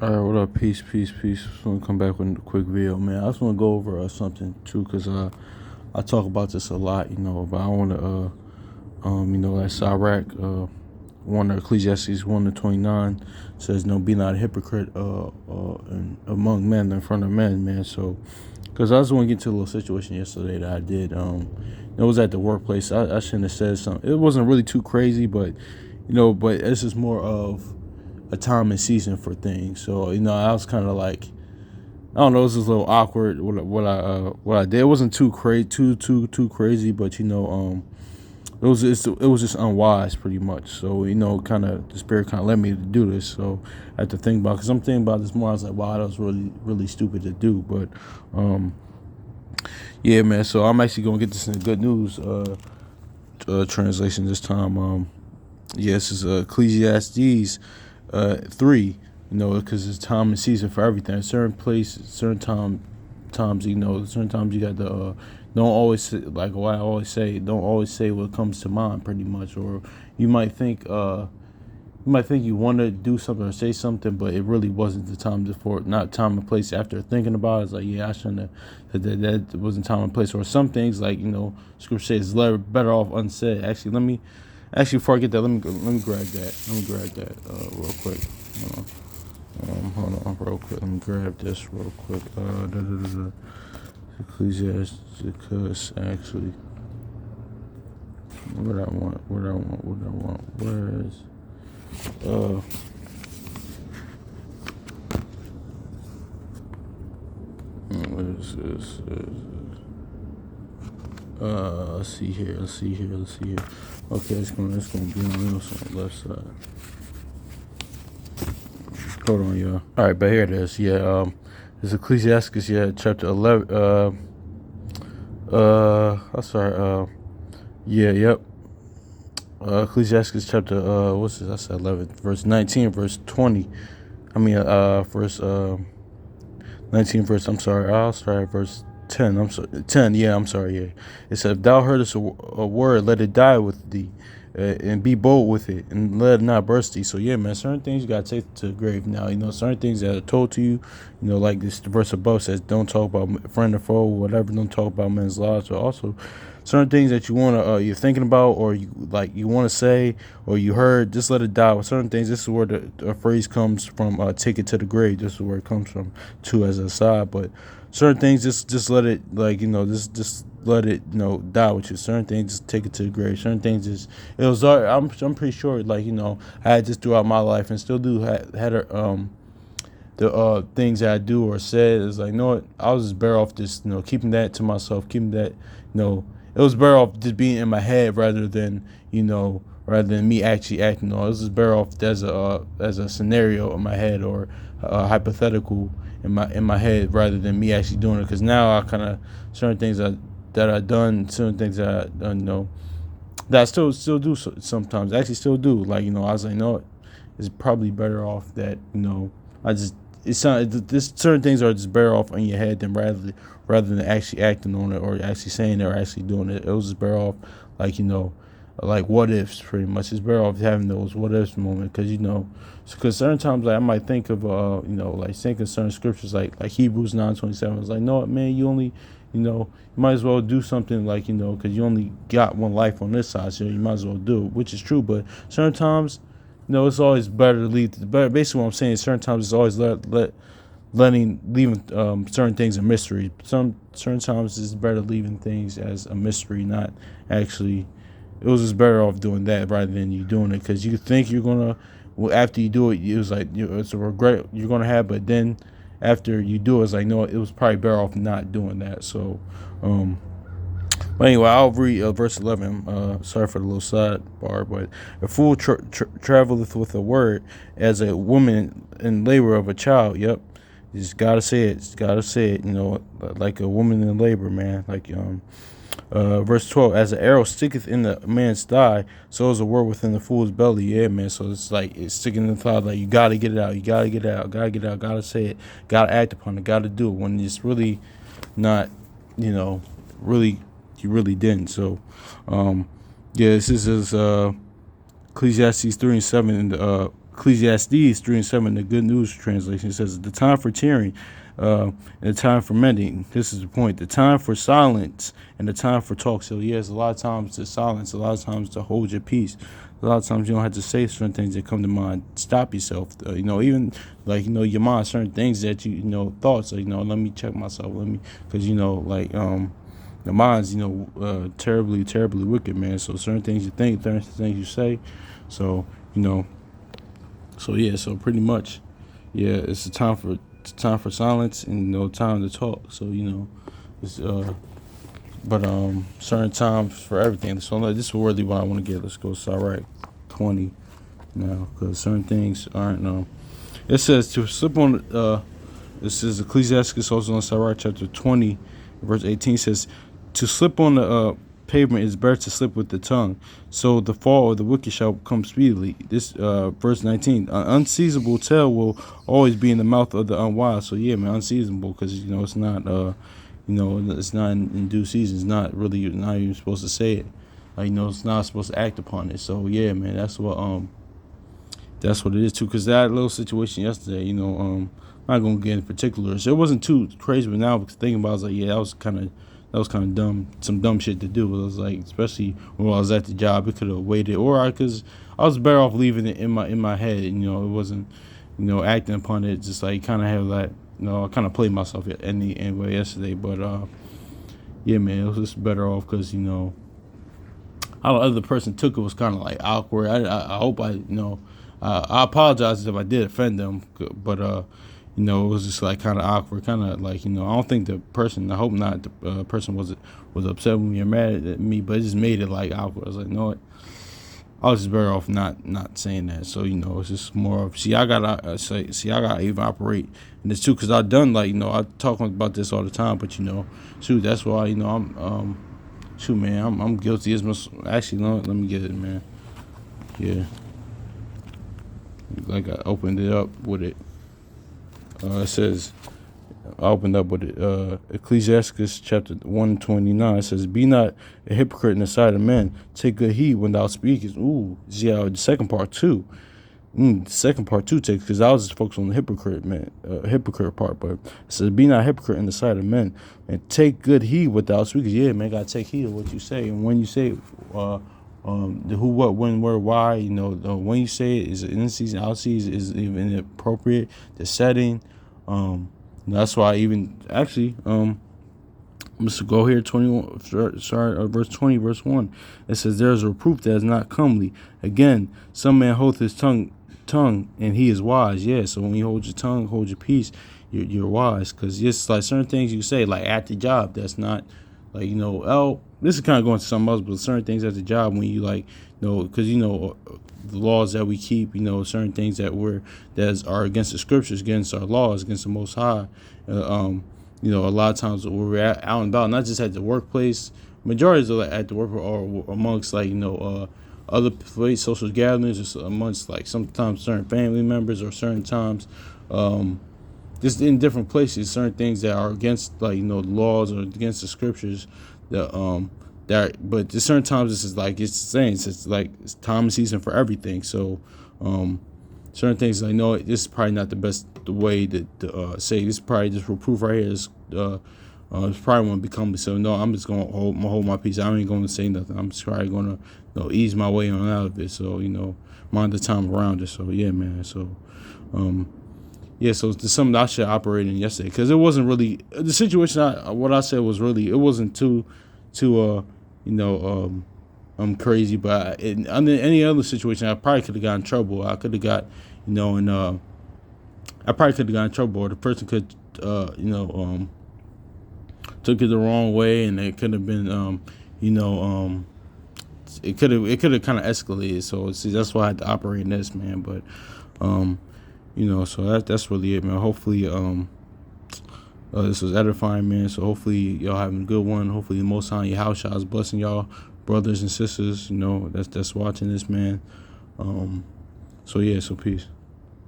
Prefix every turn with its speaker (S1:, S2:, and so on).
S1: All right, what up? Peace, peace, peace. Just want to come back with a quick video, man. I just want to go over something too, cause I talk about this a lot, but I want to, that Sirach, 1 Ecclesiastes 1:29 says, "No, be not a hypocrite, among men in front of men, man." So, cause I just want to get to a little situation yesterday that I did. It was at the workplace. I shouldn't have said something. It wasn't really too crazy, but this is more of a time and season for things. So I was kind of like, I don't know, it was just a little awkward what I did. It wasn't too crazy, too crazy, but it was just unwise pretty much. So kind of the spirit kind of led me to do this. So I had to think about, because I'm thinking about this more. I was like, wow, that was really stupid to do. But yeah, man. So I'm actually gonna get this in the good news translation this time. This is Ecclesiastes 3, because it's time and season for everything. Certain places, times, certain times you got to, don't always say, like what I always say, don't always say what comes to mind, pretty much. Or you might think, you want to do something or say something, but it really wasn't the time for it, not time and place. After thinking about it, it's like, yeah, I shouldn't have. That wasn't time and place. Or some things, like Scripture says, better off unsaid. Actually, before I get that, let me grab that. Let me grab that real quick. Hold on, real quick. Let me grab this real quick. Ecclesiasticus, actually. What I want. Where is? What is this? Let's see here. Okay, it's gonna be on the left side. Hold on, y'all. All right, but here it is. Yeah, it's Ecclesiastes. Yeah, chapter 11. I'm sorry. Yep. Ecclesiastes chapter what's this? I said 11, verse 19, verse 20. Verse 19, verse. I'm sorry. I'll start at verse 10. I'm sorry. 10. Yeah, I'm sorry. Yeah. It said, "If thou heardest a word, let it die with thee, and be bold with it, and let it not burst thee." So yeah, man, certain things you gotta take to the grave. Now, certain things that are told to you, like this verse above says, don't talk about friend or foe, whatever. Don't talk about men's lives. But also, certain things that you wanna, you're thinking about, or you want to say, or you heard, just let it die. With certain things, this is where the phrase comes from. Take it to the grave. This is where it comes from, too, as a side. But certain things, just let it, just let it, die with you. Certain things, just take it to the grave. Certain things, I'm pretty sure, I had just throughout my life, and still do, had the things that I do or said, is like, I was just better off just, keeping that to myself, keeping that, it was better off just being in my head rather than me actually acting on it. It was just better off as a scenario in my head, or a hypothetical in my head, rather than me actually doing it. Because now I kind of, certain things that I done, certain things that I done, that I still do sometimes. I actually still do. Like, I was like, it's probably better off that, I just, this certain things are just better off in your head than rather than actually acting on it, or actually saying it, or actually doing it. It was just better off, like, like what ifs, pretty much. It's better off having those what ifs moments, because certain times, like, I might think of like thinking certain scriptures, like Hebrews 9:27. It's like, no, man, you only, you might as well do something, like, because you only got one life on this side, so you might as well do it, which is true. But certain times, it's always better to leave. Basically, what I'm saying is, certain times it's always leaving certain things a mystery. Certain times it's better leaving things as a mystery, not actually. It was just better off doing that rather than you doing it, because you think you're gonna. Well, after you do it, it was like, it's a regret you're gonna have, but then after you do it, it's like, no, it was probably better off not doing that. So, but anyway, I'll read verse 11. Sorry for the little sidebar, but a fool traveleth with a word, as a woman in labor of a child. Yep, you just gotta say it. Like a woman in labor, man. Like verse 12, as an arrow sticketh in the man's thigh, so is a word within the fool's belly. Yeah, man. So it's like, it's sticking in the thigh. Like, you gotta get it out. You gotta get it out. Gotta say it. Gotta act upon it. Gotta do it. When it's really not, really. You really didn't. So, this is Ecclesiastes 3:7 in the Ecclesiastes 3:7, the Good News translation, says, "The time for tearing, and the time for mending." This is the point. The time for silence and the time for talk. So yes, a lot of times to silence, a lot of times to hold your peace. A lot of times you don't have to say certain things that come to mind. Stop yourself. Even like your mind, certain things that thoughts. Like let me check myself. Let me, because the mind's terribly, terribly wicked, man. So certain things you think, certain things you say. So yeah. So pretty much, yeah. It's time for silence and time to talk. So it's but certain times for everything. So this is really what I want to get. Let's go Sirach 20 now, because certain things aren't. It says to slip on. This is Ecclesiastes, also on Sirach chapter 20, verse 18, says, "To slip on the pavement is better to slip with the tongue, so the fall of the wicked shall come speedily." This verse 19, "An unseasonable tale will always be in the mouth of the unwise." So yeah, man, unseasonable, because it's not it's not in due season. It's not really, you're not even supposed to say it. Like it's not supposed to act upon it. So yeah, man, that's what it is too. Because that little situation yesterday, I'm not gonna get into particulars. It wasn't too crazy, but now thinking about it, I was like, yeah, that was kind of dumb, some dumb shit to do. It was like, especially when I was at the job, it could have waited, or because I was better off leaving it in my head. It wasn't, acting upon it. Just like kind of have that, I kind of played myself anyway yesterday. But yeah, man, it was just better off because how the other person took it was kind of like awkward. I hope I apologize if I did offend them, but it was just like kind of awkward, kind of like I don't think I hope not the person was upset with me or mad at me, but it just made it like awkward. I was like, what? I was just better off not saying that. So it's just more of I gotta even operate in this too, because I've done I talk about this all the time, but shoot, that's why shoot, man, I'm guilty as much. Actually, let me get it, man. Yeah. Like I opened it up with it. It says, I opened up with it. Ecclesiastes chapter 1:29. It says, "Be not a hypocrite in the sight of men. Take good heed when thou speakest." Ooh, yeah. The second part too. The second part too takes, because I was just focused on the hypocrite part. But it says, "Be not a hypocrite in the sight of men, and take good heed what thou speakest." Yeah, man, gotta take heed of what you say, and when you say it. The who, what, when, where, why. When you say it, is it in season, out season, is it even appropriate, the setting. That's why I even actually let's go here. 21. Verse 20, verse 1. It says, "There is a reproof that is not comely. Again, some man holdeth his tongue, and he is wise." Yeah. So when you hold your tongue, hold your peace, you're wise, because just like certain things you say, like at the job, that's not. Like, this is kind of going to something else, but certain things at the job when you because the laws that we keep, certain things that are against the scriptures, against our laws, against the Most High. A lot of times when we're out and about, not just at the workplace, majority of at the work or amongst other place, social gatherings, or amongst sometimes certain family members, or certain times. Just in different places, certain things that are against the laws or against the scriptures, but at certain times it's saying it's like it's time and season for everything. So certain things this is probably not the best way to say. This is probably just reproof right here. It's probably won't become me. So no, I'm just gonna hold my peace. I ain't gonna say nothing. I'm just probably gonna ease my way on out of it. So mind the time around it. So yeah, man. So yeah, so it's something I should operate in yesterday, because it wasn't really the situation. What I said was really, it wasn't too crazy, but under any other situation, I probably could have gotten in trouble. I could have got I probably could have gotten in trouble, or the person could took it the wrong way, and it could have been it could have kind of escalated. So see, that's why I had to operate in this, man. But so that's really it, man. Hopefully, this was edifying, man. So hopefully y'all having a good one. Hopefully the Most High in your house is blessing y'all, brothers and sisters. That's watching this, man. So yeah, so peace.